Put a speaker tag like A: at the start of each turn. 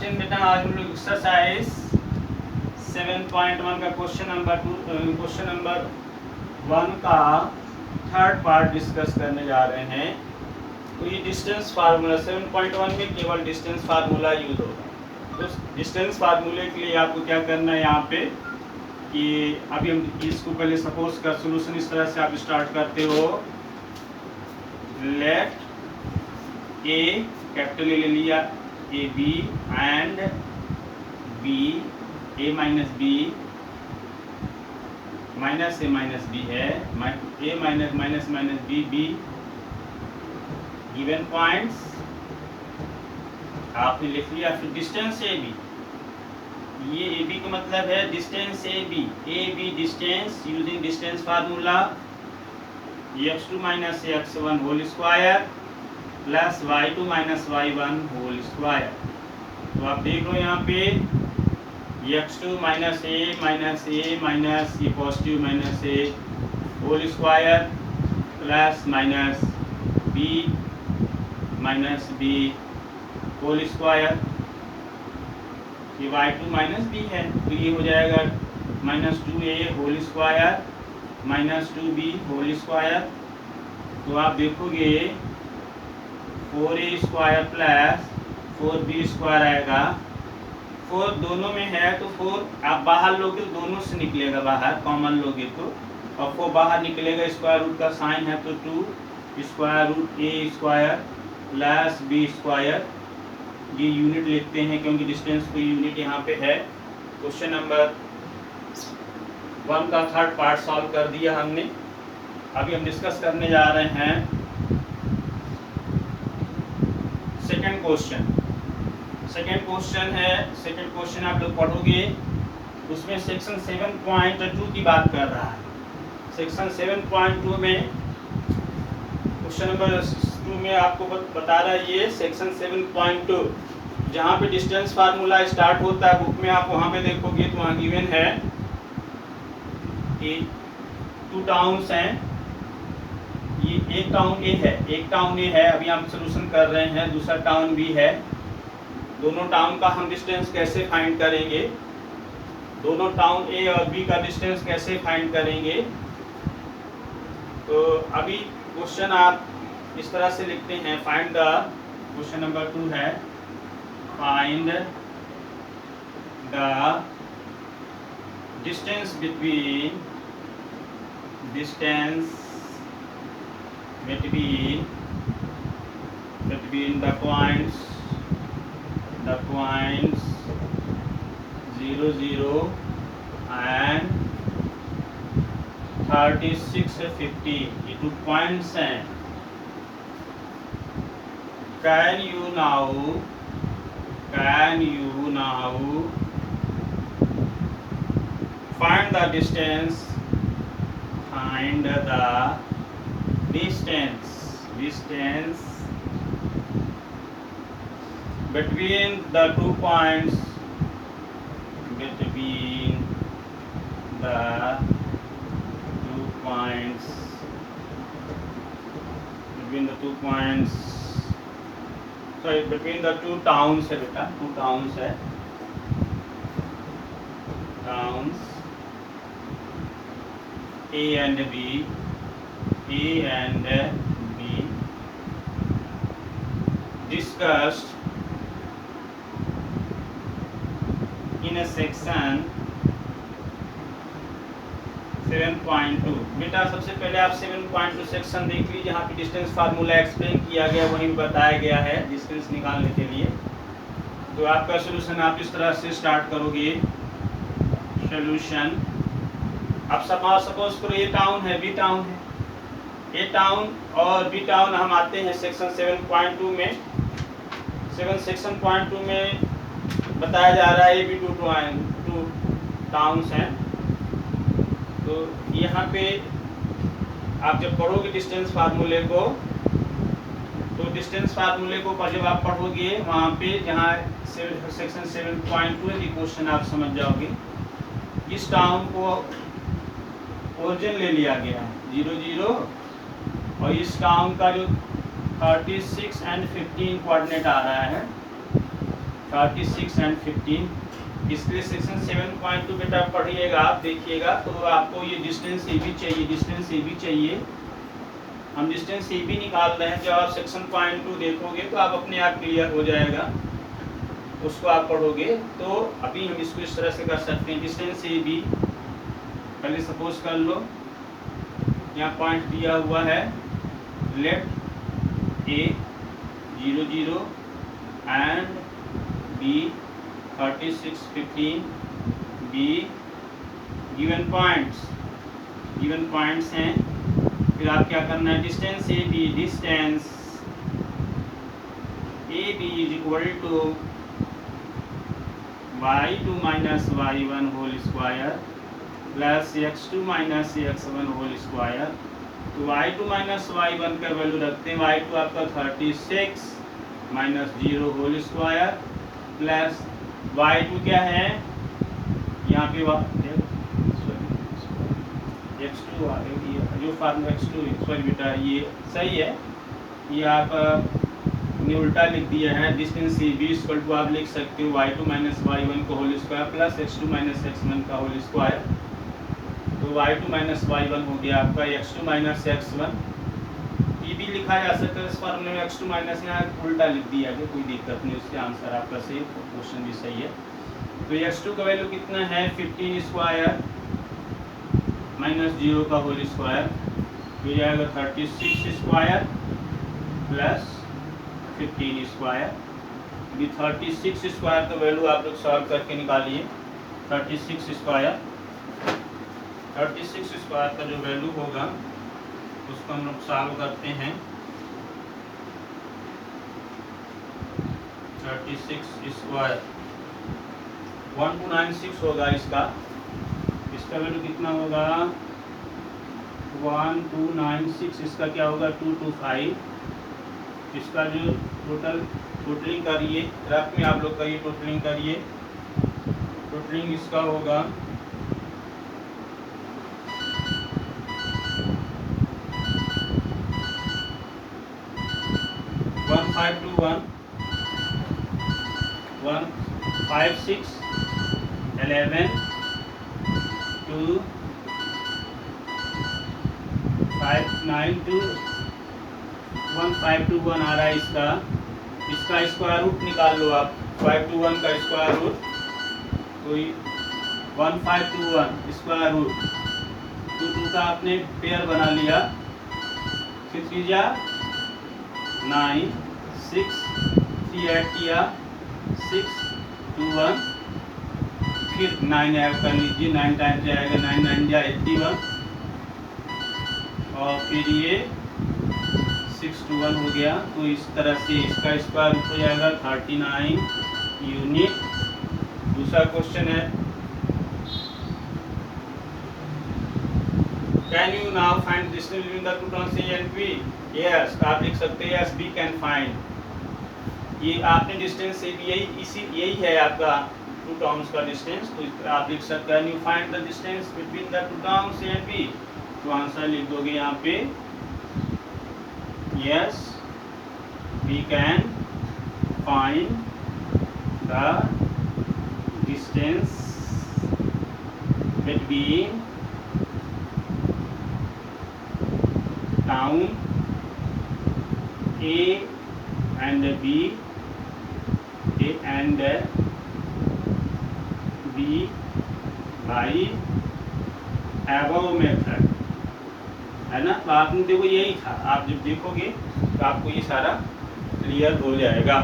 A: Class 10 बेटा आज हम लोग एक्सरसाइज 7.1 का क्वेश्चन नंबर 1 का थर्ड पार्ट डिस्कस करने जा रहे हैं। तो ये डिस्टेंस फार्मूला 7.1 में केवल डिस्टेंस फार्मूला यूज होगा। तो डिस्टेंस फार्मूले के लिए आपको क्या करना है यहाँ पे कि अभी हम इसको पहले सपोज का सोल्यूशन इस तरह से आप स्टार्ट करते हो। लेट ए कैपिटल ए ले लिया, A B and B, A minus B minus A minus B है, A minus minus minus B, B given points आपने लिख लिया। फिर डिस्टेंस ए बी, ये ए बी का मतलब है distance A B distance using distance formula x2 minus x1 whole square plus y2 minus y1 whole square. तो आप देख लो यहाँ पे x2 माइनस ए माइनस ये positive minus A whole square plus minus B minus B whole square, ये y2 minus B है तो ये हो जाएगा minus 2a whole square minus 2b whole square. तो आप देखोगे 4a square plus 4b square आएगा। 4 दोनों में है तो 4 आप बाहर लोगे तो दोनों से निकलेगा, बाहर कॉमन लोगे तो, और 4 बाहर निकलेगा, स्क्वायर रूट का साइन है तो 2 square root a square plus b square. ये यूनिट लिखते हैं क्योंकि डिस्टेंस की यूनिट यहाँ पे है। क्वेश्चन नंबर 1 का थर्ड पार्ट सॉल्व कर दिया हमने। अभी हम डिस्कस करने जा रहे हैं सेकंड क्वेश्चन। सेकंड क्वेश्चन आप लोग पढ़ोगे, उसमें सेक्शन 7.2 की बात कर रहा है। सेक्शन 7.2 में क्वेश्चन नंबर 2 में आपको बता रहा है ये सेक्शन 7.2, जहाँ पे डिस्टेंस फार्मूला स्टार्ट होता है बुक में, आप वहाँ पे देखोगे तो वहाँ गिवन है कि 2 टाउन्स हैं। ये एक टाउन ए है, अभी हम सॉल्यूशन कर रहे हैं, दूसरा टाउन बी है। दोनों टाउन का हम डिस्टेंस कैसे फाइंड करेंगे, दोनों टाउन ए और बी का डिस्टेंस कैसे फाइंड करेंगे। तो अभी क्वेश्चन आप इस तरह से लिखते हैं, फाइंड द, क्वेश्चन नंबर 2 है, find the distance between the points 0, 0 and 36, 50, ये 2 पॉइंट्स हैं। Can you now find the distance between the 2 points between the 2 towns है बेटा, 2 towns है, towns A and B discussed in a section 7.2। बेटा सबसे पहले आप 7.2 सेक्शन देख लीजिए, जहाँ पे डिस्टेंस फार्मूला एक्सप्लेन किया गया, वहीं बताया गया है डिस्टेंस निकालने के लिए। तो आपका सॉल्यूशन आप इस तरह से स्टार्ट करोगे। सॉल्यूशन, अब सपोज करो ये टाउन है, बी टाउन है, ए टाउन और बी टाउन हम आते हैं सेक्शन 7.2 में। सेक्शन 7.2 में बताया जा रहा है ये भी 2 टाउन्स हैं। तो यहाँ पे आप जब पढ़ोगे डिस्टेंस फार्मूले को, तो डिस्टेंस फार्मूले को जब आप पढ़ोगे वहाँ पे जहाँ सेक्शन 7.2 की क्वेश्चन आप समझ जाओगे। इस टाउन को ओरिजिन ले लिया गया है 0, 0, और इस टाउन का जो 36 एंड 15 कोऑर्डिनेट आ रहा है, 36 एंड 15। इसलिए सेक्शन 7.2 बेटा पढ़िएगा, आप देखिएगा तो आपको ये डिस्टेंस ए बी चाहिए, डिस्टेंस ए बी चाहिए। हम डिस्टेंस ए बी निकाल रहे हैं। जब आप सेक्शन 0.2 देखोगे तो आप अपने आप क्लियर हो जाएगा, उसको आप पढ़ोगे। तो अभी हम इसको इस तरह से कर सकते हैं, डिस्टेंस ए बी पहले सपोज कर लो, यहाँ पॉइंट दिया हुआ है, let A 0 0 and B 36 15 B given points हैं। फिर आप क्या करना है, distance A B is equal to y2 minus y1 whole square plus x2 minus x1 whole square. तो y2 माइनस y1 का वैल्यू रखते हैं, y2 आपका 36 minus 0 whole square plus y2 क्या है, यहाँ पे x2 जो फार्मूला x2 सॉरी बेटा ये सही है, ये आप ने उल्टा लिख दिया है। Distance A B equal to आप लिख सकते हो y2 माइनस y1 का whole square plus x2 minus x1 का होल स्क्वायर। तो y2 माइनस y1 हो गया आपका x2 माइनस x1। ये भी लिखा जा सकता है इस फॉर्मूले में, x2 माइनस यहाँ उल्टा लिख दिया गया, कोई दिक्कत नहीं, उसके आंसर आपका सही, क्वेश्चन भी सही है। तो x2 का वैल्यू कितना है, 15 स्क्वायर माइनस 0 का होल स्क्वायर, तो जाएगा 36 स्क्वायर प्लस 15 स्क्वायर। अभी 36 स्क्वायर का वैल्यू आप लोग सॉल्व करके निकालिए। 36 स्क्वायर का जो वैल्यू होगा उसको हम लोग सॉल्व करते हैं। 36 स्क्वायर 1296 होगा इसका वैल्यू कितना होगा, 1296। इसका क्या होगा, 225। इसका जो टोटलिंग करिए, रफ में आप लोग करिए, टोटलिंग करिए। टोटलिंग इसका होगा 1521 156 11 2 592 1521 आ रहा है इसका स्क्वायर रूट निकाल लो आप, 521 का स्क्वायर रूट, तो 1521 स्क्वायर रूट 2 का आपने पेयर बना लिया, 3 जा 9 6 3 ऐड किया 6 2 1, फिर 9 ऐड कर लीजिए, 9 टाइम जाएगा, 9 9 जा 81, और फिर ये 621 हो गया। तो इस तरह से इसका स्क्वायर रूट हो जाएगा 39 यूनिट। दूसरा क्वेश्चन है, can you now find distance between the two terms A and B. Yes, आप लिख सकते हैं यस वी कैन फाइंड। ये आपने डिस्टेंस ए बी यही है आपका टू टर्म्स का डिस्टेंस, तो इस तरह आप लिख सकते हैं, can you find the distance between the two terms A and B. तो आंसर लिख दोगे यहाँ पे, yes we can find the distance between town A and B by above method, है ना। तो आपने देखो यही था, आप जब देखोगे तो आपको ये सारा क्लियर हो जाएगा।